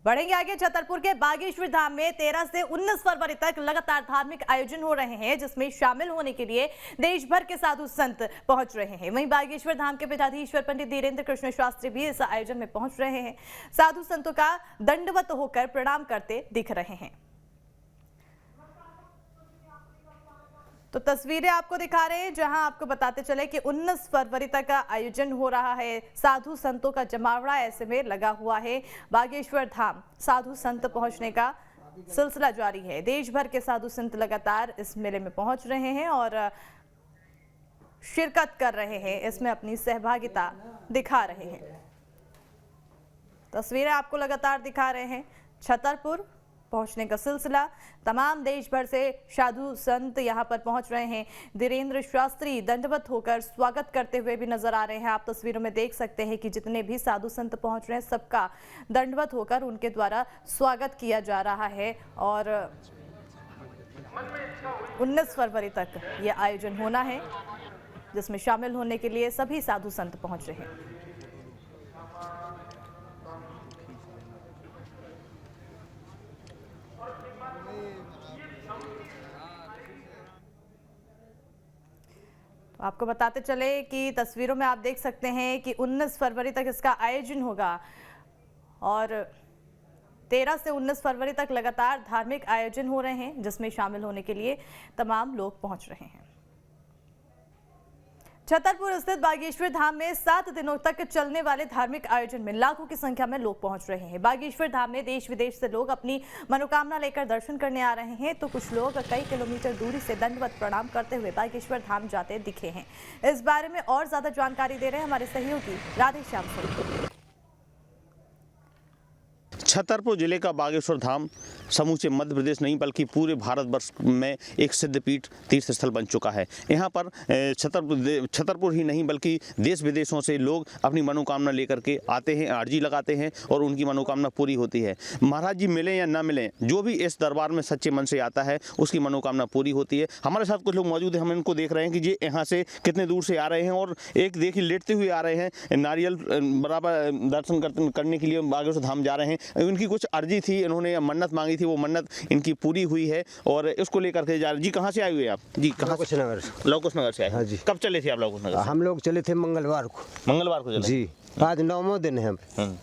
बढ़ेंगे आगे। छतरपुर के बागेश्वर धाम में 13 से 19 फरवरी तक लगातार धार्मिक आयोजन हो रहे हैं, जिसमें शामिल होने के लिए देश भर के साधु संत पहुंच रहे हैं। वहीं बागेश्वर धाम के पीठाधीश्वर पंडित धीरेन्द्र कृष्ण शास्त्री भी इस आयोजन में पहुंच रहे हैं। साधु संतों का दंडवत होकर प्रणाम करते दिख रहे हैं। तो तस्वीरें आपको दिखा रहे हैं, जहां आपको बताते चले कि 19 फरवरी तक का आयोजन हो रहा है। साधु संतों का जमावड़ा ऐसे में लगा हुआ है। बागेश्वर धाम साधु संत पहुंचने का सिलसिला जारी है। देश भर के साधु संत लगातार इस मेले में पहुंच रहे हैं और शिरकत कर रहे हैं, इसमें अपनी सहभागिता दिखा रहे हैं। तस्वीरें आपको लगातार दिखा रहे हैं। छतरपुर पहुंचने का सिलसिला, तमाम देश भर से साधु संत यहां पर पहुंच रहे हैं। धीरेन्द्र शास्त्री दंडवत होकर स्वागत करते हुए भी नजर आ रहे हैं। आप तस्वीरों में देख सकते हैं कि जितने भी साधु संत पहुंच रहे हैं, सबका दंडवत होकर उनके द्वारा स्वागत किया जा रहा है। और 19 फरवरी तक ये आयोजन होना है, जिसमें शामिल होने के लिए सभी साधु संत पहुंच रहे हैं। आपको बताते चले कि तस्वीरों में आप देख सकते हैं कि 19 फरवरी तक इसका आयोजन होगा और 13 से 19 फरवरी तक लगातार धार्मिक आयोजन हो रहे हैं, जिसमें शामिल होने के लिए तमाम लोग पहुंच रहे हैं। छतरपुर स्थित बागेश्वर धाम में 7 दिनों तक चलने वाले धार्मिक आयोजन में लाखों की संख्या में लोग पहुंच रहे हैं। बागेश्वर धाम में देश विदेश से लोग अपनी मनोकामना लेकर दर्शन करने आ रहे हैं, तो कुछ लोग कई किलोमीटर दूरी से दंडवत प्रणाम करते हुए बागेश्वर धाम जाते दिखे हैं। इस बारे में और ज्यादा जानकारी दे रहे हैं हमारे सहयोगी राधेश्याम सिंह। छतरपुर जिले का बागेश्वर धाम समूचे मध्य प्रदेश नहीं बल्कि पूरे भारतवर्ष में एक सिद्धपीठ तीर्थ स्थल बन चुका है। यहाँ पर छतरपुर ही नहीं बल्कि देश विदेशों से लोग अपनी मनोकामना लेकर के आते हैं, अर्जी लगाते हैं और उनकी मनोकामना पूरी होती है। महाराज जी मिलें या ना मिलें, जो भी इस दरबार में सच्चे मन से आता है उसकी मनोकामना पूरी होती है। हमारे साथ कुछ लोग मौजूद हैं, हम इनको देख रहे हैं कि ये यहाँ से कितने दूर से आ रहे हैं और एक देखिए लेटते हुए आ रहे हैं, नारियल बराबर दर्शन करने के लिए बागेश्वर धाम जा रहे हैं। इनकी कुछ अर्जी थी, इन्होंने मन्नत मांगी थी, वो मन्नत इनकी पूरी हुई है और इसको लेकर के जा रहे। जी कहाँ से आए हुए आप? जी कहाँ? लौकुश नगर से आए। हाँ जी। कब चले थे आप लौकुश नगर? हम लोग चले थे मंगलवार को चले जी। आज 9वां दिन है।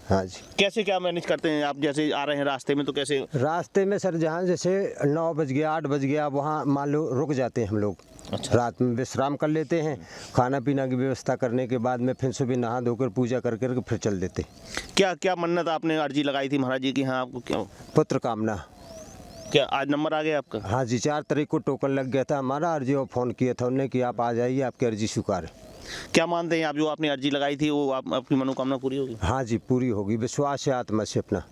हाँ जी। कैसे क्या मैनेज करते हैं आप? जैसे आ रहे हैं रास्ते में, तो कैसे? रास्ते में सर जहाँ जैसे 9 बज गया 8 बज गया, वहाँ मान लो रुक जाते हैं हम लोग। अच्छा। रात में विश्राम कर लेते हैं, खाना पीना की व्यवस्था करने के बाद में फिर सुबह नहा धोकर पूजा करके फिर चल देते। क्या क्या मन्नत आपने अर्जी लगाई थी महाराज जी की? हाँ, आपको क्या पुत्र कामना? क्या आज नंबर आ गया आपका? हाँ जी, 4 तारीख को टोकन लग गया था हमारा। अर्जी और फ़ोन किया था उन्होंने कि आप आ जाइए, आपकी अर्जी स्वीकार है। क्या मानते हैं आप, जो आपने अर्जी लगाई थी वो आपकी मनोकामना पूरी होगी? हाँ जी, पूरी होगी। विश्वास है आत्मा से अपना।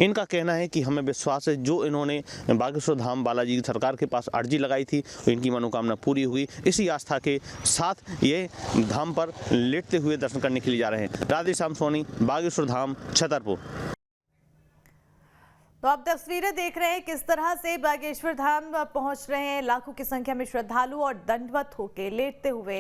इनका कहना है कि हमें विश्वास है, जो इन्होंने बागेश्वर धाम बालाजी की सरकार के पास अर्जी लगाई थी इनकी मनोकामना पूरी हुई। इसी आस्था के साथ ये धाम पर लेटते हुए दर्शन करने के लिए जा रहे हैं। राधेश्याम सोनी, बागेश्वर धाम, छतरपुर। तो आप तस्वीरें देख रहे हैं किस तरह से बागेश्वर धाम पहुंच रहे हैं लाखों की संख्या में श्रद्धालु और दंडवत होके लेटते हुए।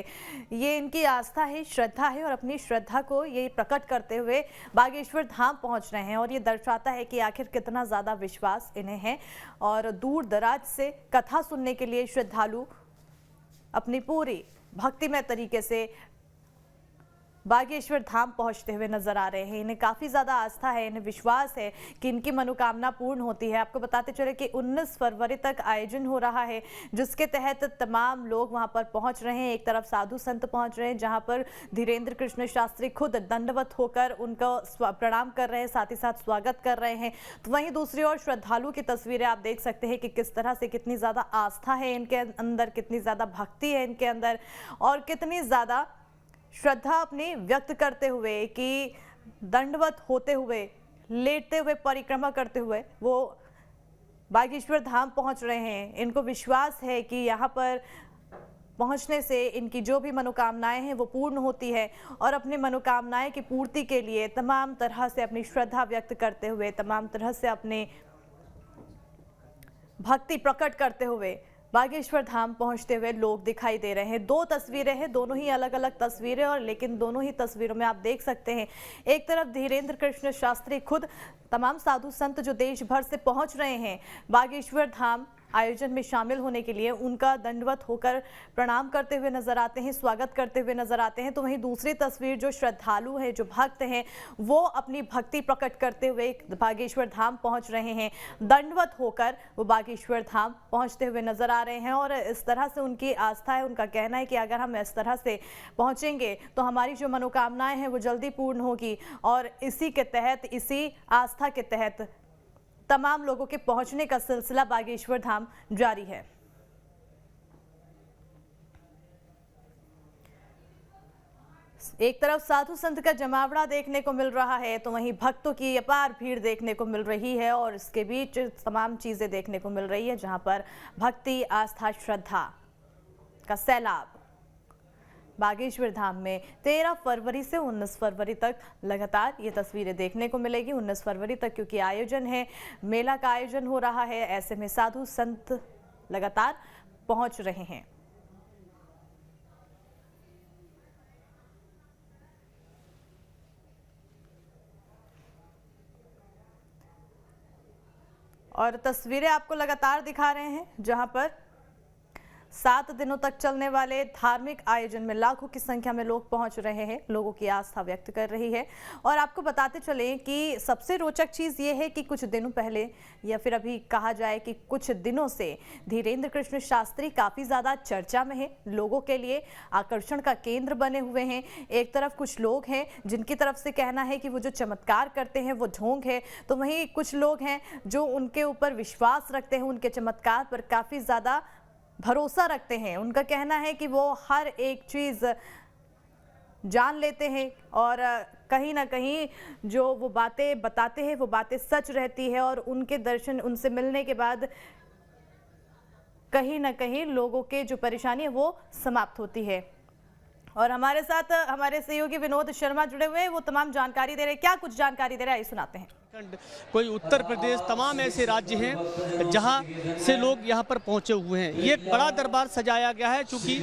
ये इनकी आस्था है, श्रद्धा है और अपनी श्रद्धा को ये प्रकट करते हुए बागेश्वर धाम पहुंच रहे हैं। और ये दर्शाता है कि आखिर कितना ज़्यादा विश्वास इन्हें है और दूर दराज से कथा सुनने के लिए श्रद्धालु अपनी पूरी भक्तिमय तरीके से बागेश्वर धाम पहुंचते हुए नजर आ रहे हैं। इन्हें काफी ज्यादा आस्था है, इन्हें विश्वास है कि इनकी मनोकामना पूर्ण होती है। आपको बताते चले कि 19 फरवरी तक आयोजन हो रहा है, जिसके तहत तमाम लोग वहां पर पहुंच रहे हैं। एक तरफ साधु संत पहुंच रहे हैं, जहां पर धीरेन्द्र कृष्ण शास्त्री खुद दंडवत होकर उनको प्रणाम कर रहे हैं, साथ ही साथ स्वागत कर रहे हैं। तो वहीं दूसरी ओर श्रद्धालु की तस्वीरें आप देख सकते हैं कि किस तरह से कितनी ज्यादा आस्था है इनके अंदर, कितनी ज्यादा भक्ति है इनके अंदर और कितनी ज्यादा श्रद्धा अपनी व्यक्त करते हुए कि दंडवत होते हुए, लेटते हुए, परिक्रमा करते हुए वो बागेश्वर धाम पहुंच रहे हैं। इनको विश्वास है कि यहाँ पर पहुंचने से इनकी जो भी मनोकामनाएं हैं वो पूर्ण होती है और अपनी मनोकामनाएं की पूर्ति के लिए तमाम तरह से अपनी श्रद्धा व्यक्त करते हुए, तमाम तरह से अपने भक्ति प्रकट करते हुए बागेश्वर धाम पहुंचते हुए लोग दिखाई दे रहे हैं। दो तस्वीरें हैं, दोनों ही अलग अलग तस्वीरें, और लेकिन दोनों ही तस्वीरों में आप देख सकते हैं एक तरफ धीरेन्द्र कृष्ण शास्त्री खुद तमाम साधु संत जो देश भर से पहुंच रहे हैं बागेश्वर धाम आयोजन में शामिल होने के लिए, उनका दंडवत होकर प्रणाम करते हुए नजर आते हैं, स्वागत करते हुए नजर आते हैं। तो वहीं दूसरी तस्वीर जो श्रद्धालु हैं, जो भक्त हैं, वो अपनी भक्ति प्रकट करते हुए बागेश्वर धाम पहुंच रहे हैं। दंडवत होकर वो बागेश्वर धाम पहुंचते हुए नजर आ रहे हैं और इस तरह से उनकी आस्था है, उनका कहना है कि अगर हम इस तरह से पहुंचेंगे तो हमारी जो मनोकामनाएं हैं वो जल्दी पूर्ण होगी। और इसी के तहत, इसी आस्था के तहत तमाम लोगों के पहुंचने का सिलसिला बागेश्वर धाम जारी है। एक तरफ साधु संत का जमावड़ा देखने को मिल रहा है तो वहीं भक्तों की अपार भीड़ देखने को मिल रही है और इसके बीच तमाम चीजें देखने को मिल रही है जहां पर भक्ति, आस्था, श्रद्धा का सैलाब बागेश्वर धाम में 13 फरवरी से 19 फरवरी तक लगातार ये तस्वीरें देखने को मिलेगी। 19 फरवरी तक क्योंकि आयोजन है, मेला का आयोजन हो रहा है, ऐसे में साधु संत लगातार पहुंच रहे हैं। और तस्वीरें आपको लगातार दिखा रहे हैं जहां पर 7 दिनों तक चलने वाले धार्मिक आयोजन में लाखों की संख्या में लोग पहुंच रहे हैं, लोगों की आस्था व्यक्त कर रही है। और आपको बताते चलें कि सबसे रोचक चीज़ ये है कि कुछ दिनों पहले, या फिर अभी कहा जाए कि कुछ दिनों से धीरेन्द्र कृष्ण शास्त्री काफ़ी ज़्यादा चर्चा में है, लोगों के लिए आकर्षण का केंद्र बने हुए हैं। एक तरफ कुछ लोग हैं जिनकी तरफ से कहना है कि वो जो चमत्कार करते हैं वो ढोंग है, तो वहीं कुछ लोग हैं जो उनके ऊपर विश्वास रखते हैं, उनके चमत्कार पर काफ़ी ज़्यादा भरोसा रखते हैं। उनका कहना है कि वो हर एक चीज़ जान लेते हैं और कहीं ना कहीं जो वो बातें बताते हैं वो बातें सच रहती है और उनके दर्शन, उनसे मिलने के बाद कहीं ना कहीं लोगों के जो परेशानी है वो समाप्त होती है। और हमारे साथ हमारे सहयोगी विनोद शर्मा जुड़े हुए हैं, वो तमाम जानकारी दे रहे हैं। क्या कुछ जानकारी दे रहे हैं, आइए सुनाते हैं। कोई उत्तर प्रदेश, तमाम ऐसे राज्य हैं जहां से लोग यहां पर पहुंचे हुए हैं। ये एक बड़ा दरबार सजाया गया है क्योंकि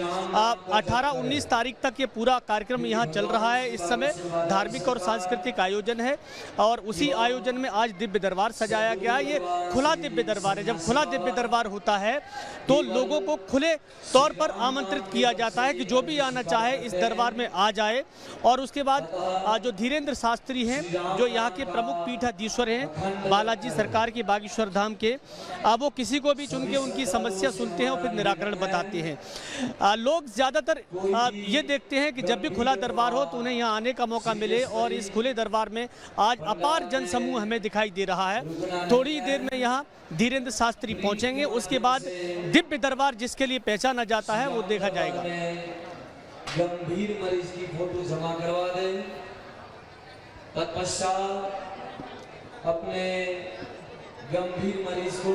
18-19 तारीख तक ये पूरा कार्यक्रम यहां चल रहा है। इस समय धार्मिक और सांस्कृतिक आयोजन है और उसी आयोजन में आज दिव्य दरबार सजाया गया है। ये खुला दिव्य दरबार है। जब खुला दिव्य दरबार होता है तो लोगों को खुले तौर पर आमंत्रित किया जाता है कि जो भी आना चाहे इस दरबार में आ जाए। और उसके बाद जो धीरेन्द्र शास्त्री हैं, जो यहाँ के प्रमुख पीठाधीश्वर हैं बालाजी सरकार के बागेश्वर धाम के, वो किसी को भी चुन के उनकी समस्या सुनते हैं और फिर निराकरण बताते हैं। लोग ज़्यादातर ये देखते हैं कि जब भी खुला दरबार हो तो उन्हें यहाँ आने का मौका मिले और इस खुले दरबार में आज अपार जनसमूह हमें दिखाई दे रहा है। थोड़ी देर में यहाँ धीरेन्द्र शास्त्री पहुँचेंगे, उसके बाद दिव्य दरबार जिसके लिए पहचाना जाता है वो देखा जाएगा। गंभीर मरीज की फोटो जमा करवा दें, तत्पश्चात अपने गंभीर मरीज को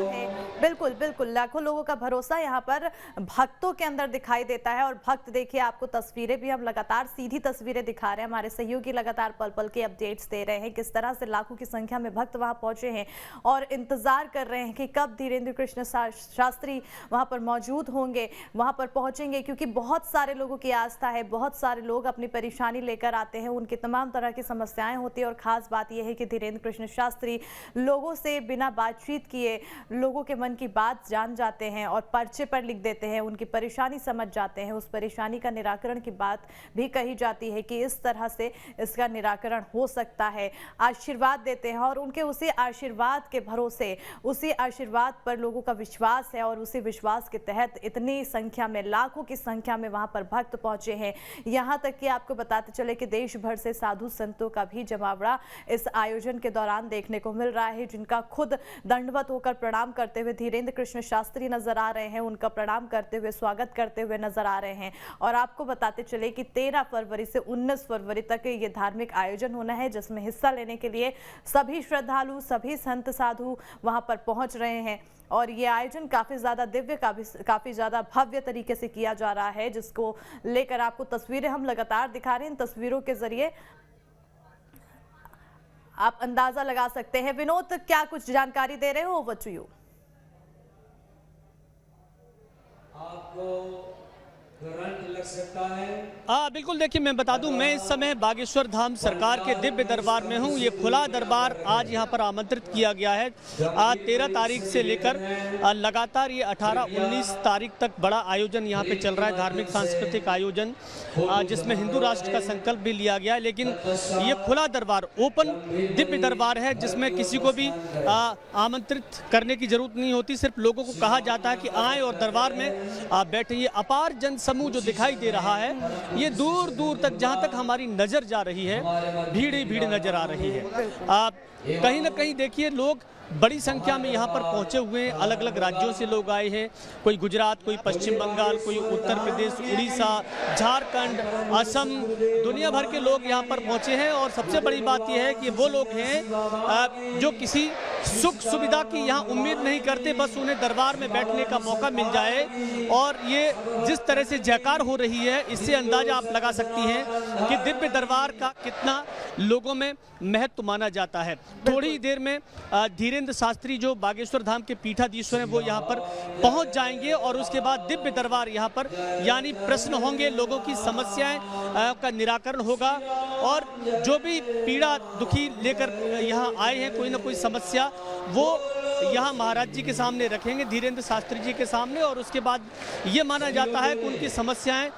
बिल्कुल बिल्कुल लाखों लोगों का भरोसा यहाँ पर भक्तों के अंदर दिखाई देता है। और भक्त देखिए, आपको तस्वीरें भी हम लगातार सीधी तस्वीरें दिखा रहे हैं, हमारे सहयोगी लगातार पल पल के अपडेट्स दे रहे हैं किस तरह से लाखों की संख्या में भक्त वहाँ पहुंचे हैं और इंतजार कर रहे हैं कि कब धीरेन्द्र कृष्ण शास्त्री वहाँ पर मौजूद होंगे, वहाँ पर पहुंचेंगे। क्योंकि बहुत सारे लोगों की आस्था है, बहुत सारे लोग अपनी परेशानी लेकर आते हैं, उनकी तमाम तरह की समस्याएं होती है। और खास बात यह है कि धीरेन्द्र कृष्ण शास्त्री लोगों से बिना बातचीत किए लोगों के मन की बात जान जाते हैं और पर्चे पर लिख देते हैं, उनकी परेशानी समझ जाते हैं, उस परेशानी का निराकरण की बात भी कही जाती है कि इस तरह से इसका निराकरण हो सकता है। आशीर्वाद देते हैं और उनके उसी आशीर्वाद के भरोसे, उसी आशीर्वाद पर लोगों का विश्वास है और उसी विश्वास के तहत इतनी संख्या में, लाखों की संख्या में वहां पर भक्त पहुंचे हैं। यहाँ तक कि आपको बताते चले कि देश भर से साधु संतों का भी जमावड़ा इस आयोजन के दौरान देखने को मिल रहा है, जिनका खुद दंडवत होकर प्रणाम करते हुए धीरेन्द्र कृष्ण शास्त्री नजर आ रहे हैं, उनका प्रणाम करते हुए, स्वागत करते हुए नजर आ रहे हैं। और आपको बताते चले कि 13 फरवरी से 19 फरवरी तक ये धार्मिक आयोजन होना है, जिसमें हिस्सा लेने के लिए सभी श्रद्धालु, सभी संत साधु वहां पर पहुंच रहे हैं। और ये आयोजन काफ़ी ज़्यादा दिव्य, काफ़ी ज़्यादा भव्य तरीके से किया जा रहा है, जिसको लेकर आपको तस्वीरें हम लगातार दिखा रहे हैं। इन तस्वीरों के जरिए आप अंदाजा लगा सकते हैं। विनोद, क्या कुछ जानकारी दे रहे हो? Over to you. करंट लग सकता है। बिल्कुल, देखिए मैं बता दूं, मैं इस समय बागेश्वर धाम सरकार के दिव्य दरबार में हूं। ये खुला दरबार आज यहां पर आमंत्रित किया गया है। 13 तारीख से लेकर लगातार ये 18-19 तारीख तक बड़ा आयोजन यहां पे चल रहा है, धार्मिक सांस्कृतिक आयोजन, जिसमें हिंदू राष्ट्र का संकल्प भी लिया गया है। लेकिन ये खुला दरबार, ओपन दिव्य दरबार है, जिसमें किसी को भी आमंत्रित करने की जरूरत नहीं होती। सिर्फ लोगों को कहा जाता है कि आए और दरबार में बैठे। ये अपार जन समूह जो दिखाई दे रहा है, ये दूर दूर तक, जहां तक हमारी नजर जा रही है, भीड़ ही भीड़ नजर आ रही है। कहीं ना कहीं देखिए, लोग बड़ी संख्या में यहाँ पर पहुँचे हुए हैं। अलग अलग राज्यों से लोग आए हैं, कोई गुजरात, कोई पश्चिम बंगाल, कोई उत्तर प्रदेश, उड़ीसा, झारखंड, असम, दुनिया भर के लोग यहाँ पर पहुँचे हैं। और सबसे बड़ी बात यह है कि वो लोग हैं जो किसी सुख सुविधा की यहाँ उम्मीद नहीं करते, बस उन्हें दरबार में बैठने का मौका मिल जाए। और ये जिस तरह से जयकार हो रही है, इससे अंदाजा आप लगा सकती हैं कि दिव्य दरबार का कितना लोगों में महत्व माना जाता है। थोड़ी ही देर में धीरेन्द्र शास्त्री जो बागेश्वर धाम के पीठाधीश्वर हैं, वो यहाँ पर पहुँच जाएंगे और उसके बाद दिव्य दरबार यहाँ पर, यानी प्रश्न होंगे, लोगों की समस्याएं का निराकरण होगा। और जो भी पीड़ा दुखी लेकर यहाँ आए हैं, कोई ना कोई समस्या, वो यहाँ महाराज जी के सामने रखेंगे, धीरेन्द्र शास्त्री जी के सामने। और उसके बाद ये माना जाता है कि उनकी समस्याएं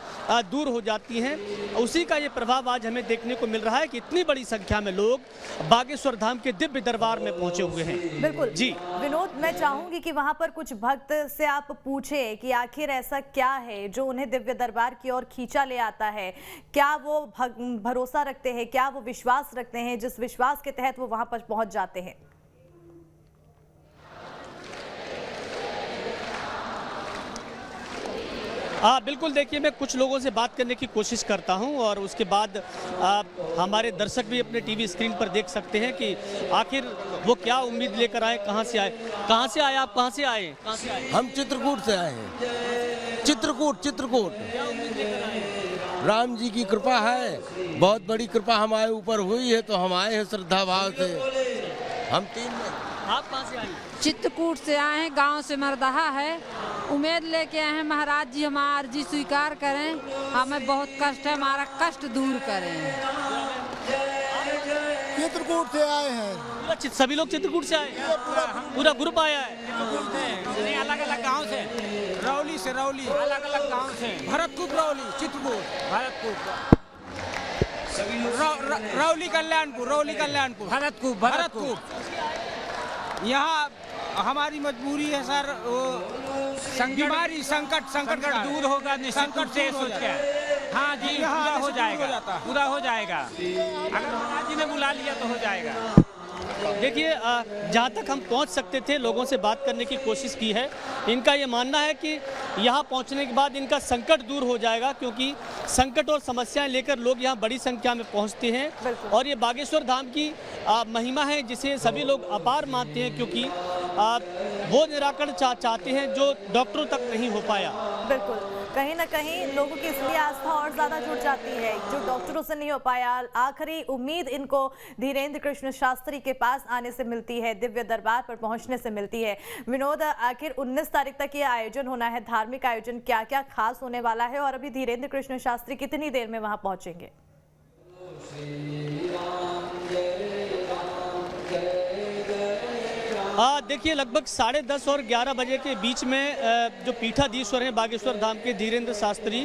दूर हो जाती हैं। उसी का ये प्रभाव आज हमें देखने को मिल रहा है कि इतनी बड़ी संख्या में लोग बागेश्वर धाम के दिव्य दरबार में पहुंचे हुए हैं। बिल्कुल जी विनोद, मैं चाहूंगी कि वहां पर कुछ भक्त से आप पूछे कि आखिर ऐसा क्या है जो उन्हें दिव्य दरबार की ओर खींचा ले आता है। क्या वो भरोसा रखते हैं, क्या वो विश्वास रखते हैं, जिस विश्वास के तहत वो वहां पर पहुंच जाते हैं। बिल्कुल, देखिए मैं कुछ लोगों से बात करने की कोशिश करता हूं और उसके बाद हमारे दर्शक भी अपने टीवी स्क्रीन पर देख सकते हैं कि आखिर वो क्या उम्मीद लेकर आए, कहां से आए। कहां से आए आप? कहां से आए? हम चित्रकूट से आए हैं। चित्रकूट राम जी की कृपा है, बहुत बड़ी कृपा हमारे ऊपर हुई है, तो हम आए हैं श्रद्धा भाव से। हम 3 में। आप कहां से आए? चित्रकूट से आए हैं, गांव से मरदहा है। उम्मीद लेके आए हैं महाराज जी हमारा अर्जी स्वीकार करें, हमें बहुत कष्ट है, हमारा कष्ट दूर करें। चित्रकूट से आए हैं। सभी लोग चित्रकूट से आए? पूरा ग्रुप आया है? अलग अलग गांव से, रौली से, अलग अलग गांव से, भरतकूप, रौली, चित्रकूट, भरतकूप, रौली कल्याणपुर, भरतकूप। यहाँ हमारी मजबूरी है सर, बीमारी संकट दूर होगा, संकट से सोच के। हाँ जी, पूरा हो जाएगा, पूरा हो जाएगा। अगर महाराज जी ने बुला लिया तो हो जाएगा। देखिए, जहाँ तक हम पहुँच सकते थे, लोगों से बात करने की कोशिश की है। इनका ये मानना है कि यहाँ पहुँचने के बाद इनका संकट दूर हो जाएगा, क्योंकि संकट और समस्याएं लेकर लोग यहाँ बड़ी संख्या में पहुँचते हैं। और ये बागेश्वर धाम की महिमा है, जिसे सभी लोग अपार मानते हैं, क्योंकि वो निराकरण चाहते हैं जो डॉक्टरों तक नहीं हो पाया। बिल्कुल, कहीं ना कहीं लोगों की इसलिए आस्था और ज्यादा जुड़ जाती है, जो डॉक्टरों से नहीं हो पाया। आखिरी उम्मीद इनको धीरेन्द्र कृष्ण शास्त्री के पास आने से मिलती है, दिव्य दरबार पर पहुंचने से मिलती है। विनोद, आखिर 19 तारीख तक ये आयोजन होना है, धार्मिक आयोजन, क्या क्या खास होने वाला है और अभी धीरेन्द्र कृष्ण शास्त्री कितनी देर में वहां पहुंचेंगे? देखिए, लगभग 10:30 और 11 बजे के बीच में जो पीठाधीश्वर हैं बागेश्वर धाम के, धीरेन्द्र शास्त्री,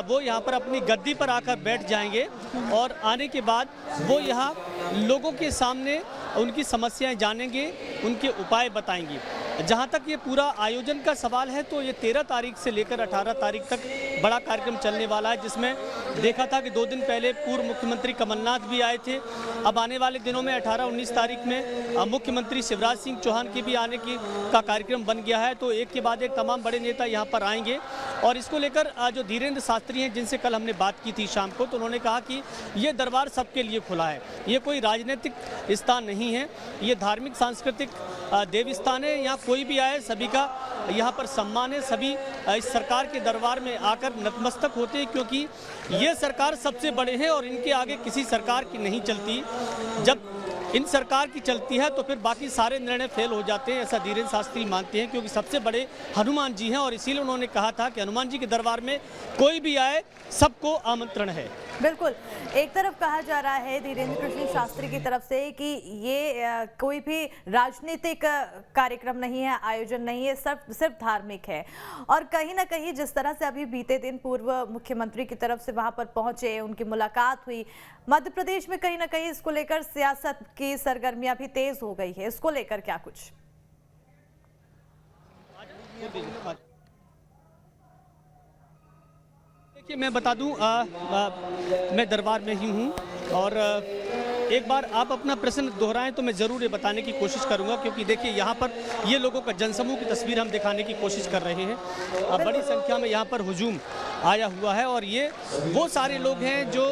वो यहाँ पर अपनी गद्दी पर आकर बैठ जाएंगे। और आने के बाद वो यहाँ लोगों के सामने उनकी समस्याएं जानेंगे, उनके उपाय बताएंगे। जहाँ तक ये पूरा आयोजन का सवाल है, तो ये 13 तारीख से लेकर 18 तारीख तक बड़ा कार्यक्रम चलने वाला है, जिसमें देखा था कि 2 दिन पहले पूर्व मुख्यमंत्री कमलनाथ भी आए थे। अब आने वाले दिनों में 18-19 तारीख में मुख्यमंत्री शिवराज सिंह चौहान के भी आने का कार्यक्रम बन गया है। तो एक के बाद एक तमाम बड़े नेता यहाँ पर आएंगे। और इसको लेकर जो धीरेन्द्र शास्त्री हैं, जिनसे कल हमने बात की थी शाम को, तो उन्होंने कहा कि ये दरबार सबके लिए खुला है, ये कोई राजनीतिक स्थान नहीं है, ये धार्मिक सांस्कृतिक देव स्थान है। यहाँ कोई भी आए, सभी का यहाँ पर सम्मान है। सभी इस सरकार के दरबार में आकर नतमस्तक होते हैं, क्योंकि ये सरकार सबसे बड़े हैं और इनके आगे किसी सरकार की नहीं चलती। जब इन सरकार की चलती है तो फिर बाकी सारे निर्णय फेल हो जाते हैं, ऐसा धीरेन्द्र शास्त्री मानते हैं, क्योंकि सबसे बड़े हनुमान जी हैं और इसीलिए उन्होंने कहा था कि हनुमान जी के दरबार में कोई भी आए सबको आमंत्रण है। बिल्कुल, एक तरफ कहा जा रहा है धीरेन्द्र कृष्ण शास्त्री की तरफ से कि ये कोई भी राजनीतिक कार्यक्रम नहीं है, आयोजन नहीं है, सिर्फ धार्मिक है। और कहीं ना कहीं जिस तरह से अभी बीते दिन पूर्व मुख्यमंत्री की तरफ से वहां पर पहुंचे, उनकी मुलाकात हुई, मध्य प्रदेश में कहीं ना कहीं इसको लेकर सियासत की सरगर्मियां भी तेज हो गई है, इसको लेकर क्या कुछ? देखिए, मैं बता दूं, मैं दरबार में ही हूं और एक बार आप अपना प्रश्न दोहराएं तो मैं ज़रूर ये बताने की कोशिश करूंगा, क्योंकि देखिए यहाँ पर ये लोगों का जनसमूह की तस्वीर हम दिखाने की कोशिश कर रहे हैं। बड़ी संख्या में यहाँ पर हुजूम आया हुआ है और ये वो सारे लोग हैं जो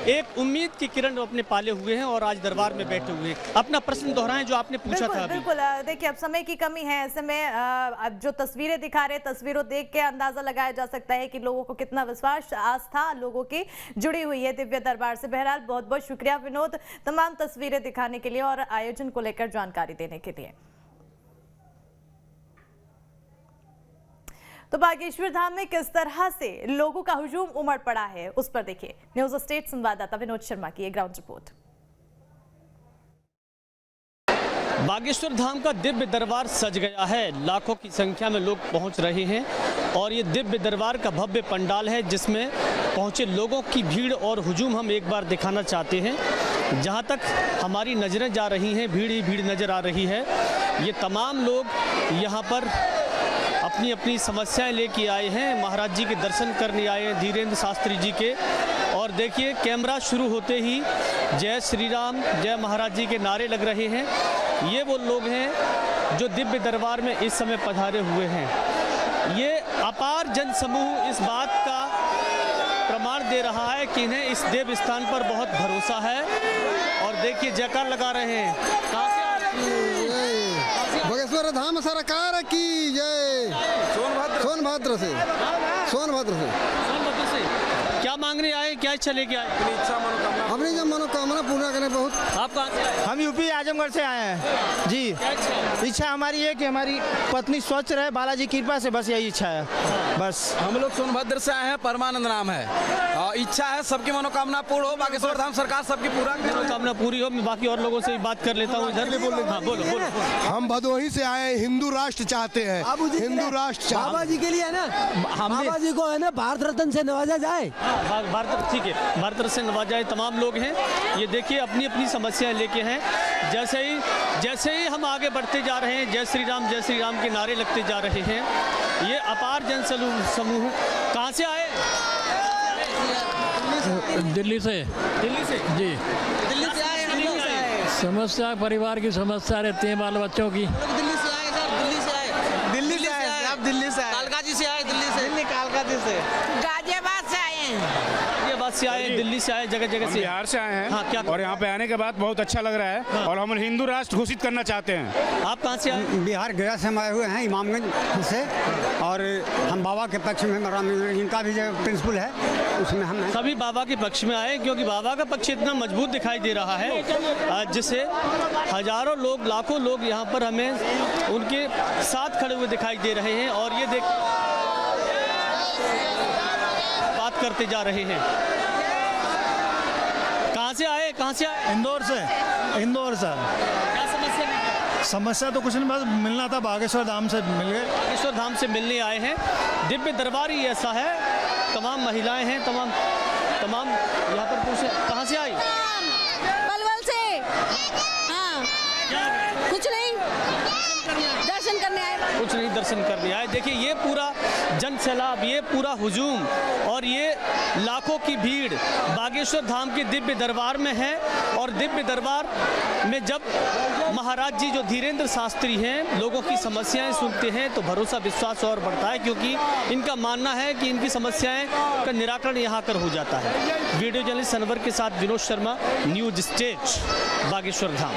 एक उम्मीद की किरण अपने पाले हुए हैं और आज दरबार में बैठे हुए हैं। अपना प्रश्न दोहराएं जो आपने पूछा था। बिल्कुल, देखिए अब समय की कमी है, ऐसे में अब जो तस्वीरें दिखा रहे, तस्वीरों देख के अंदाजा लगाया जा सकता है कि लोगों को कितना विश्वास, आस्था लोगों की जुड़ी हुई है दिव्य दरबार से। बहरहाल बहुत बहुत शुक्रिया विनोद, तमाम तस्वीरें दिखाने के लिए और आयोजन को लेकर जानकारी देने के लिए। तो बागेश्वर धाम में किस तरह से लोगों का हुजूम उमड़ पड़ा है, उस पर देखिए न्यूज़ स्टेट संवाददाता विनोद शर्मा की ग्राउंड रिपोर्ट। बागेश्वर धाम का दिव्य दरबार सज गया है, लाखों की संख्या में लोग पहुंच रहे हैं और ये दिव्य दरबार का भव्य पंडाल है जिसमें पहुंचे लोगों की भीड़ और हुजूम हम एक बार दिखाना चाहते हैं। जहां तक हमारी नज़रें जा रही हैं, भीड़ ही भीड़ नज़र आ रही है। ये तमाम लोग यहां पर अपनी अपनी समस्याएं लेके आए हैं, महाराज जी के दर्शन करने आए हैं, धीरेन्द्र शास्त्री जी के। और देखिए, कैमरा शुरू होते ही जय श्री राम, जय महाराज जी के नारे लग रहे हैं। ये वो लोग हैं जो दिव्य दरबार में इस समय पधारे हुए हैं। ये अपार जन समूह इस बात का प्रमाण दे रहा है कि इन्हें इस देव स्थान पर बहुत भरोसा है। और देखिए, जयकार लगा रहे हैं। कहाँ से आ रहे हैं? बागेश्वर धाम सरकार की जय। सोनभद्र से। क्या मांगने आए, क्या इच्छा लेके आए? अपनी जब मनोकामना पूरा करें। बहुत। आप कहाँ से आए? हम यूपी आजमगढ़ से आए हैं जी। इच्छा हमारी है कि हमारी पत्नी स्वच्छ रहे, बालाजी की कृपा से, बस यही इच्छा है। बस हम लोग सोनभद्र से आए हैं, परमानंद नाम है और इच्छा है सबकी मनोकामना पूर्ण हो, बागेश्वर धाम सरकार सबकी पूरा मनोकामना पूरी हो। मैं बाकी और लोगों से भी बात कर लेता हूँ। इधर भी बोलो। हाँ, बोलो। हम भदोही से आए, हिंदू राष्ट्र चाहते हैं। हिंदू राष्ट्र बाबा जी के लिए है ना, बाबा जी को है ना भारत रत्न से नवाजा जाए। भारत, ठीक है, भारत रत्न से नवाजा जाए। तमाम लोग हैं, ये देखिए अपनी अपनी समस्याएं लेके हैं। जैसे ही हम आगे बढ़ते जा रहे हैं, जय श्री राम के नारे लगते जा रहे हैं। ये अपार जन समूह कहाँ से आए? दिल्ली से जी। दिल्ली से आए। समस्या, परिवार की समस्या रहती है, बाल बच्चों की। दिल्ली से आए सर, दिल्ली से आए। आप दिल्ली से आए? कालकाजी से आए। दिल्ली कालकाजी से। गाजियाबाद से आए हैं। गाजियाबाद से आए, दिल्ली से आए, जगह से। बिहार से आए हैं। हाँ, क्या? और यहाँ पे आने के बाद बहुत अच्छा लग रहा है। हाँ। और हम हिंदू राष्ट्र घोषित करना चाहते हैं। आप कहाँ से आए? बिहार गया से हम आए हुए हैं, इमामगंज से। और हम बाबा के पक्ष में, इनका भी जो प्रिंसिपल है उसमें हम हैं। सभी बाबा के पक्ष में आए क्योंकि बाबा का पक्ष इतना मजबूत दिखाई दे रहा है जिससे हजारों लोग, लाखों लोग यहाँ पर हमें उनके साथ खड़े हुए दिखाई दे रहे हैं। और ये देख बात करते जा रहे हैं। कहाँ से आए? इंदौर से। क्या समस्या तो कुछ नहीं, बस मिलना था, बागेश्वर धाम से मिल गए। बागेश्वर धाम से मिलने आए हैं। दिव्य दरबार ही ऐसा है, तमाम महिलाएं हैं, तमाम यहाँ पर पूछे कहाँ से आई? पलवल से। हाँ, कुछ नहीं, दर्शन करने आए। कुछ नहीं, दर्शन करने आए। देखिए, ये पूरा जन सैलाब, ये पूरा हुजूम और ये लाखों की भीड़ बागेश्वर धाम के दिव्य दरबार में है। और दिव्य दरबार में जब महाराज जी जो धीरेन्द्र शास्त्री हैं लोगों की समस्याएं सुनते हैं तो भरोसा, विश्वास और बढ़ता है, क्योंकि इनका मानना है कि इनकी समस्याएं का निराकरण यहाँ कर हो जाता है। वीडियो जर्नलिस्ट अनवर के साथ विनोद शर्मा, न्यूज़ स्टेट, बागेश्वर धाम।